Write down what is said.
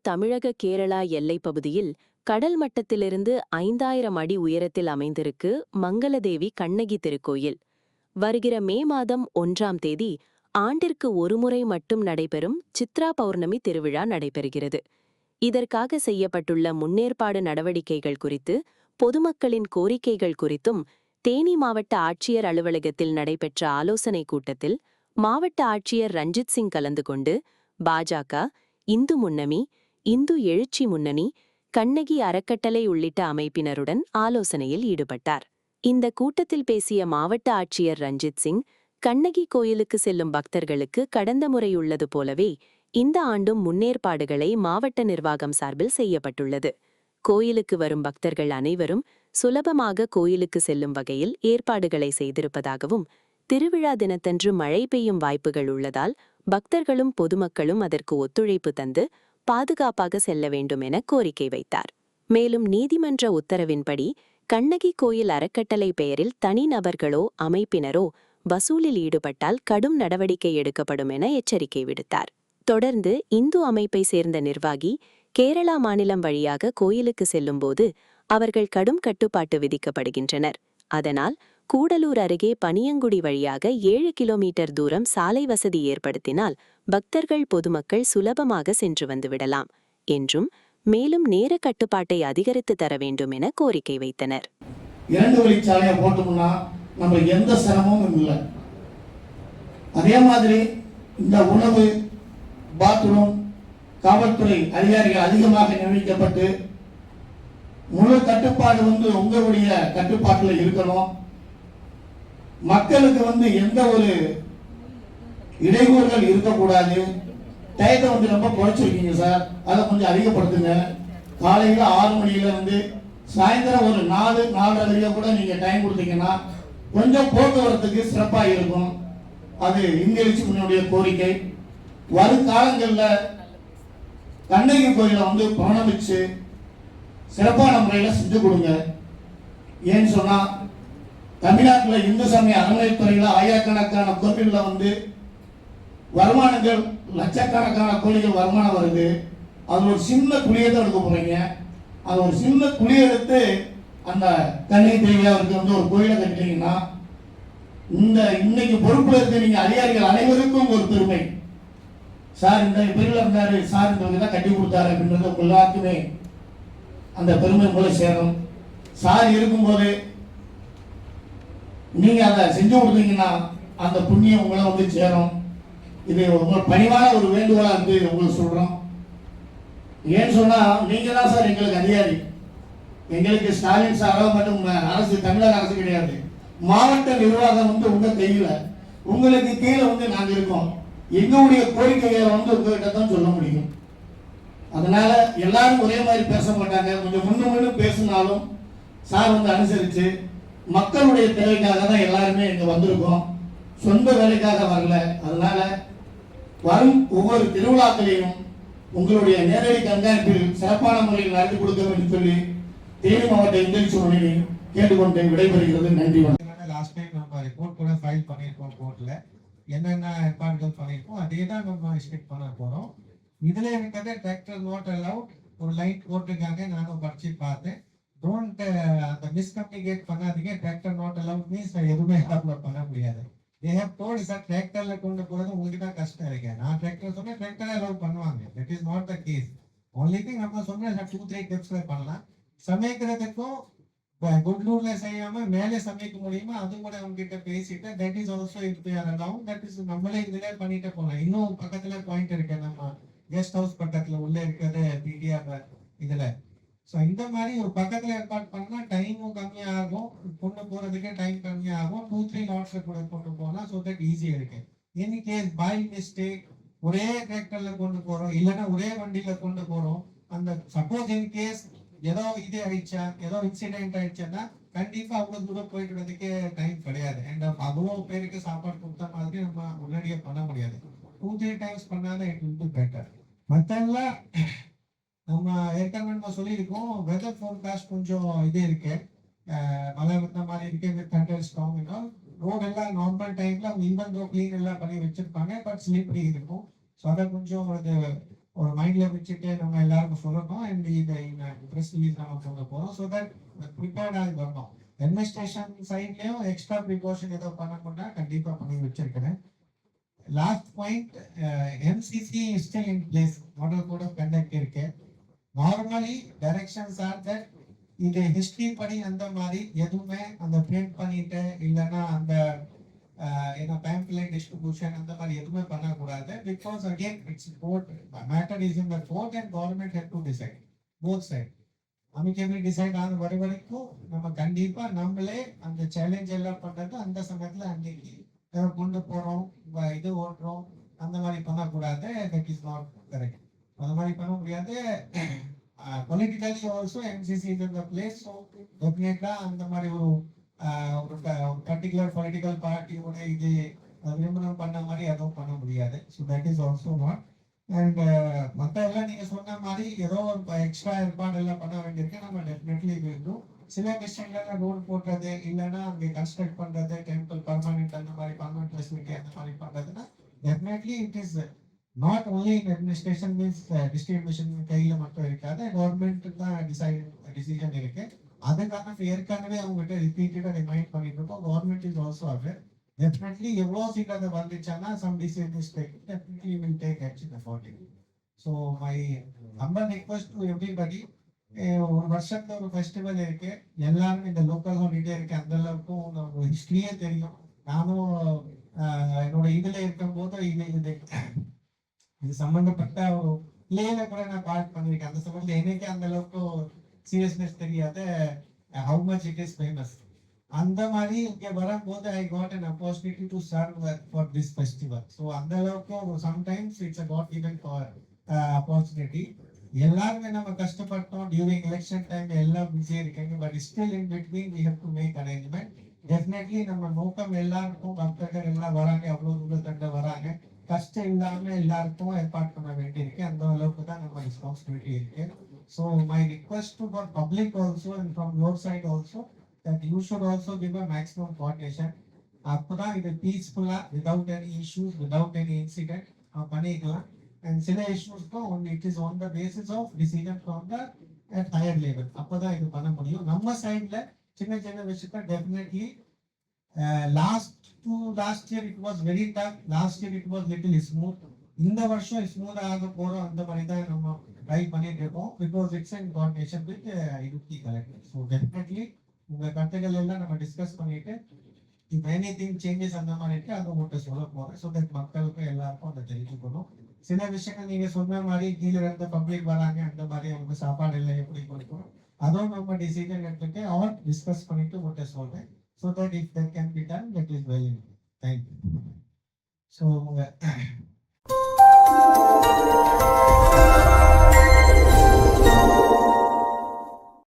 தமிழக கேரளா எல்லைப் பகுதியில் கடல் மட்டத்திலிருந்து 5000 அடி உயரத்தில் அமைந்திருக்கு மங்களதேவி கண்ணகி திருக்கோயில். வருகிற மே மாதம் 1ஆம் தேதி ஆண்டிற்கு ஒருமுறை மட்டும் நடைபெறும் சித்ரா பௌர்ணமி திருவிழா நடைபெறுகிறது. இதற்காக செய்யப்பட்டுள்ள முன்னேற்பாடு நடவடிக்கைகள் குறித்து, பொதுமக்களின் கோரிக்கைகள் குறித்தும் தேனி மாவட்ட ஆட்சியர் அலுவலகத்தில் நடைபெற்ற ஆலோசனைக் கூட்டத்தில் மாவட்ட ஆட்சியர் ரஞ்சித் சிங் கலந்து கொண்டு பாஜக, இந்து முன்னணி, இந்து எழுச்சி முன்னணி, கண்ணகி அறக்கட்டளை உள்ளிட்ட அமைப்பினருடன் ஆலோசனையில் ஈடுபட்டார். இந்த கூட்டத்தில் பேசிய மாவட்ட ஆட்சியர் ரஞ்சித் சிங், கண்ணகி கோயிலுக்கு செல்லும் பக்தர்களுக்கு கடந்த முறை உள்ளது போலவே இந்த ஆண்டும் முன்னேற்பாடுகளை மாவட்ட நிர்வாகம் சார்பில் செய்யப்பட்டுள்ளது. கோயிலுக்கு வரும் பக்தர்கள் அனைவரும் சுலபமாக கோயிலுக்கு செல்லும் வகையில் ஏற்பாடுகளை செய்திருப்பதாகவும், திருவிழா தினத்தன்று மழை பெய்யும் வாய்ப்புகள் உள்ளதால் பக்தர்களும் பொதுமக்களும் அதற்கு ஒத்துழைப்பு தந்து பாதுகாப்பாக செல்ல வேண்டும் என கோரிக்கை வைத்தார். மேலும் நீதிமன்ற உத்தரவின்படி கண்ணகி கோயில் அறக்கட்டளை பெயரில் தனிநபர்களோ அமைப்பினரோ வசூலில் ஈடுபட்டால் கடும் நடவடிக்கை எடுக்கப்படும் என எச்சரிக்கை விடுத்தார். தொடர்ந்து இந்து அமைப்பை சேர்ந்த நிர்வாகி கேரளா மாநிலம் வழியாக கோயிலுக்கு செல்லும்போது அவர்கள் கடும் கட்டுப்பாட்டு விதிக்கப்படுகின்றனர். அதனால் கூடலூர் அருகே பனியங்குடி வழியாக 7 கிலோமீட்டர் தூரம் சாலை வசதி ஏற்படுத்தினால் பக்தர்கள் பொதுமக்கள் சுலபமாக சென்று வந்துவிடலாம் என்றும், மேலும் நேர கட்டுப்பாட்டை அதிகரித்து தர வேண்டும் என கோரிக்கை வைத்தனர். 2 வழிச்சாலையை போட்டோம்னா நம்ம எந்த சிரமமும் இல்லை. அதே மாதிரி இந்த உணவு, பாத்ரூம், காவல்துறை அதிகாரிகள் அதிகமாக நியமிக்கப்பட்டு முழு கட்டுப்பாடு உங்களுடைய கட்டுப்பாட்டில் இருக்கணும். மக்களுக்கு எந்த ஒரு இடையூறுகள் இருக்கக்கூடாது. டயத்தை ரொம்ப குறைச்சிருக்கீங்க சார், அதை கொஞ்சம் அதிகப்படுத்துங்க. காலையில் 6 மணியில சாயந்தரம் ஒரு 4-4:30 கூட நீங்க டைம் கொடுத்தீங்கன்னா கொஞ்சம் போக்குவரத்துக்கு சிறப்பாக இருக்கும். அது இங்கிலீஷ் முன்னுடைய கோரிக்கை. வருங்காலங்களில் கண்ணகி கோயிலை பராமரிச்சு சிறப்பான முறையில் செஞ்சு கொடுங்க. ஏன்னு சொன்னா தமிழ்நாட்டில் இந்து சமய அறநிலையத்துறையில் ஆயிரக்கணக்கான கோவிலில் வருமானங்கள், லட்சக்கணக்கான கோயில்கள் வருமானம் வருது. அது ஒரு சின்ன குழியை தான் எடுக்க போறீங்க. அது ஒரு சின்ன குழியை எடுத்து அந்த கண்ணகி தேவியாருக்கு ஒரு கோயிலை கட்டிட்டீங்கன்னா இன்னைக்கு பொறுப்புல இருக்க நீங்க அதிகாரிகள் அனைவருக்கும் ஒரு பெருமை. சார் இந்த பெருமையில் இருந்தாரு, சார் இந்த தான் கட்டி கொடுத்தாரு அப்படின்றது எல்லாருக்குமே அந்த பெருமை போல சேரும். சார் இருக்கும்போது நீங்க அதை செஞ்சு கொடுத்தீங்கன்னா அந்த புண்ணியம் உங்களை சேரும். இது உங்க பணிவான ஒரு வேண்டுகோளா இருந்து உங்களுக்கு சொல்றோம். ஏன்னு சொன்னா நீங்க தான் சார் எங்களுக்கு அதிகாரி. எங்களுக்கு ஸ்டாலின் சாரோ மட்டும் அரசு, தமிழக அரசு கிடையாது. மாவட்ட நிர்வாகம் உங்க கையில, உங்களுக்கு கீழே நாங்க இருக்கோம். எங்களுடைய கோரிக்கைகளை உங்ககிட்ட தான் சொல்ல முடியும். அதனால எல்லாரும் ஒரே மாதிரி பேச மாட்டாங்க. கொஞ்சம் முன்னு பேசினாலும் சார் அனுசரிச்சு மக்களுடைய தேவைக்காக தான் எல்லாருமே இங்க வந்திருக்கோம். சொந்த வேலைக்காக வரல. அதனால வரும் ஒவ்வொரு திருவிழாக்களையும் உங்களுடைய நேரடி கண்காணிப்பில் சிறப்பான முறையில் நடத்தி கொடுக்க வேண்டும் சொல்லி தேனி மாவட்ட இந்திய முன்னணி கேட்டுக்கொண்டு விடைபெறுகிறது. நன்றி. லாஸ்ட் டைம் நம்ம ரிப்போர்ட் கூட ஃபைல் பண்ணியிருக்கோம் கோர்ட்ல. என்னென்ன ஏற்பாடுகள் பண்ணியிருக்கோம் அதே தான் நம்ம எக்ஸ்பெக்ட் பண்ண போறோம். இதுல இருக்கிறது டிராக்டர் நாட் அலவுட் ஒரு லைட் போட்டிருக்காங்க. நானும் படிச்சு பார்த்தேன். டோன்ட் அந்த மிஸ்கம்யூனிகேட் பண்ணாதீங்க. டிராக்டர் நாட் அலவுட் மீன்ஸ் எதுவுமே அப்லோட் பண்ண முடியாது. they have told சார் டிராக்டர்ல கொண்டு போறது உங்களுக்கு தான் கஷ்டம் இருக்கு. நான் டிராக்டர் சொன்னேன், டிராக்டரை அலோவ் பண்ணுவாங்க. That is not the case. Only thing நம்ம சொன்ன 2-3 டிப்ஸ்ல பண்ணலாம். சமைக்கிறதுக்கும் குட்லூர்ல செய்யாம மேலே சமைக்க முடியுமா அது கூட உங்ககிட்ட பேசிட்டு that is also that is நம்மளே இதுல பண்ணிட்டு போகலாம். இன்னும் பக்கத்துல பாயிண்ட் இருக்கு, நம்ம கெஸ்ட் ஹவுஸ் பக்கத்துல உள்ள இருக்கிறது பிடிஆர் இதுல. ஸோ இந்த மாதிரி ஒரு பக்கத்துல ஏற்பாடு பண்ணா டைமும் கம்மியாகும், கொண்டு போறதுக்கே டைம் கம்மியாகும். 2-3 லாட்ஸ்ல கூட கொண்டு போகலாம். ஸோ தட் ஈஸியா இருக்கு. எனி கேஸ் பை மிஸ்டேக் ஒரே டிராக்டர்ல கொண்டு போறோம், இல்லைன்னா ஒரே வண்டியில கொண்டு போறோம். அந்த சப்போஸ் இன் கேஸ் ஏதோ இது ஆயிடுச்சா, ஏதோ இன்சிடென்ட் ஆயிடுச்சுன்னா கண்டிப்பா அவ்வளவு தூரம் போயிட்டு வரதுக்கே டைம் கிடையாது. அண்ட் அவ்வளவு பேருக்கு சாப்பாடு கொடுத்த மாதிரி நம்ம முன்னாடியே பண்ண முடியாது. 2-3 டைம்ஸ் பண்ணாதான் இட் வில் பி பெட்டர். மற்றெல்லாம் நம்ம ஏற்கனவே நம்ம சொல்லியிருக்கோம். வெதர் ஃபோர்காஸ்ட் கொஞ்சம் இது இருக்கு, மழை வந்த மாதிரி இருக்கு வித் தண்டர் ஸ்டார்ம். ரோட் எல்லாம் நார்மல் டைம்ல ஈவன் ரோ கிளீன் எல்லாம் பண்ணி வச்சிருப்பாங்க, பட் ஸ்லிப்பரி இருக்கும். ஸோ அதை கொஞ்சம் அது ஒரு மைண்ட்ல வச்சுட்டு நம்ம எல்லாருக்கும் சொல்லணும். அண்ட் இதை ப்ரெஸ் ரிலீஸ் நம்ம சொல்ல போறோம். ஸோ தட் ப்ரிப்பேர்டாக வரணும். அட்மினிஸ்ட்ரேஷன் சைட்லயும் எக்ஸ்ட்ரா ப்ரிகாஷன் ஏதோ பண்ணணும்னா கண்டிப்பா பண்ணி வச்சிருக்கிறேன். Last point, MCC is still in place. Model code of conduct இருக்கு. நார்மலி டைரக்ஷன்ஸ் ஆர் தட் இது ஹிஸ்டரி படி அந்த மாதிரி எதுவுமே அந்த பிரிண்ட் பண்ணிட்டு இல்லைன்னா அந்த ஏன்னா பேம்ப்ளெட் டிஸ்ட்ரிபியூஷன் அந்த மாதிரி எதுவுமே பண்ணக்கூடாது. Because again it's court matter is in the court and government have to decide both side. Amicably decide ஆன வரைக்கும் நம்ம கண்டிப்பா நம்மளே அந்த சேலஞ்ச் எல்லாம் பண்றது அந்த சமயத்துல அன்னைக்கு கொண்டு போறோம் இது ஓட்டுறோம் அந்த மாதிரி பண்ணக்கூடாது. That is not correct. அந்த மாதிரி பண்ண முடியாது. Politically also MCC is in the place. So டெஃபினெட்டா அந்த மாதிரி ஒரு பர்டிகுலர் பொலிட்டிக்கல் பார்ட்டியோட இது விமர்சனம் பண்ண மாதிரி அதுவும் பண்ண முடியாது. So that is also not. And மற்ற எல்லாம் நீங்க சொன்ன மாதிரி ஏதோ ஒரு எக்ஸ்ட்ரா ஏற்பாடு எல்லாம் பண்ண வேண்டியிருக்கு. நம்ம டெஃபினெட்லி வேண்டும். சில விஷயங்கள்ல ரோடு போடுறது இல்லைன்னா அங்கே கன்ஸ்ட்ரக்ட் பண்றது டெம்பிள் பர்மனன்ட் அந்த மாதிரி பர்மனன்ட் ஃபெசிலிட்டி அந்த மாதிரி பண்றதுன்னா definitely it is not only in administration means distribution கையில மட்டும் இருக்காது. கவர்மெண்ட் தான் டிசிஷன் இருக்கு. அதுக்கான ஏற்கனவே அவங்ககிட்ட ரிப்பீட்டடா ரிமைண்ட் பண்ணிட்டு இருக்கோம். Government is also aware. Definitely எவ்வளோ சீட் அதை வந்துச்சானா some decisions definitely will take action accordingly. So my humble request to everybody, ஒரு வருஷத்துல ஒரு ஃபெஸ்டிவல் இருக்கு. எல்லாரும் இந்த லோக்கல் ஹாலிடே இருக்கு. அந்த அளவுக்கும் நமக்கு ஹிஸ்டரியே தெரியும். நானும் என்னோட இதுல இருக்கும் போது இது சம்பந்தப்பட்ட ஒரு பிளேல கூட நான் பார்ட் பண்ணிருக்கேன். அந்த சமயத்துல எனக்கு அந்த அளவுக்கு சீரியஸ்னஸ் தெரியாத how much it is famous. அந்த மாதிரி இங்க வரும்போது I got an opportunity to serve for this festival. So அந்த அளவுக்கு sometimes it's a god even for opportunity. எல்லாருமே நம்ம கஷ்டப்பட்டோம். டியூரிங் எலெக்ஷன் டைம் எல்லாம் பிஸியா இருக்காங்க. But still in between we have to make arrangement. Definitely நம்ம நோக்கம் எல்லாருக்கும் பக்தர்கள் எல்லாம் வராங்க, அவ்வளவு தூரத்தண்ட வராங்க. கஷ்டம் இல்லாம எல்லாருக்கும் ஏற்பாடு பண்ண வேண்டியிருக்கு. அந்த அளவுக்கு தான் நம்ம ரெஸ்பான்சிபிலிட்டி இருக்கு. So my request to for public also and from your side also that you should also give a maximum coordination. அப்பதான் இது பீஸ்ஃபுல்லா without any issues without any incident பண்ணிக்கலாம். அண்ட் சில இஷ்யூஸ்க்கும் it is on the basis of decision from the at higher level. அப்பதான் இது பண்ண முடியும். நம்ம சைட்ல சின்ன சின்ன விஷயத்த definitely last year it was very tough. Last year it was little smooth. இந்த வருஷம் ஸ்மூத் ஆக போறோம். அந்த மாதிரி தான் நம்ம ட்ரை பண்ணிட்டு இருக்கோம். Because it's in coordination with Idukki collector. So definitely உங்க கருத்துக்கள் எல்லாம் நம்ம டிஸ்கஸ் பண்ணிட்டு இப் எனி திங் சேஞ்சஸ் அந்த மாதிரி இருக்கு அதை உங்கள்கிட்ட சொல்ல போறேன். ஸோ தட் மக்களுக்கும் எல்லாருக்கும் அதை தெரிஞ்சுக்கணும். சில விஷயங்கள் நீங்க சொன்ன மாதிரி கீழே இருந்த பப்ளிக் வராங்க அந்த மாதிரி அவங்க சாப்பாடு எல்லாம் எப்படி கொடுக்கணும் அதுவும் நம்ம டிசிஷன் எடுத்துட்டு அவர் டிஸ்கஸ் பண்ணிட்டு உங்கள்கிட்ட சொல்றேன். So that if that can be done, that is well. Thank you. So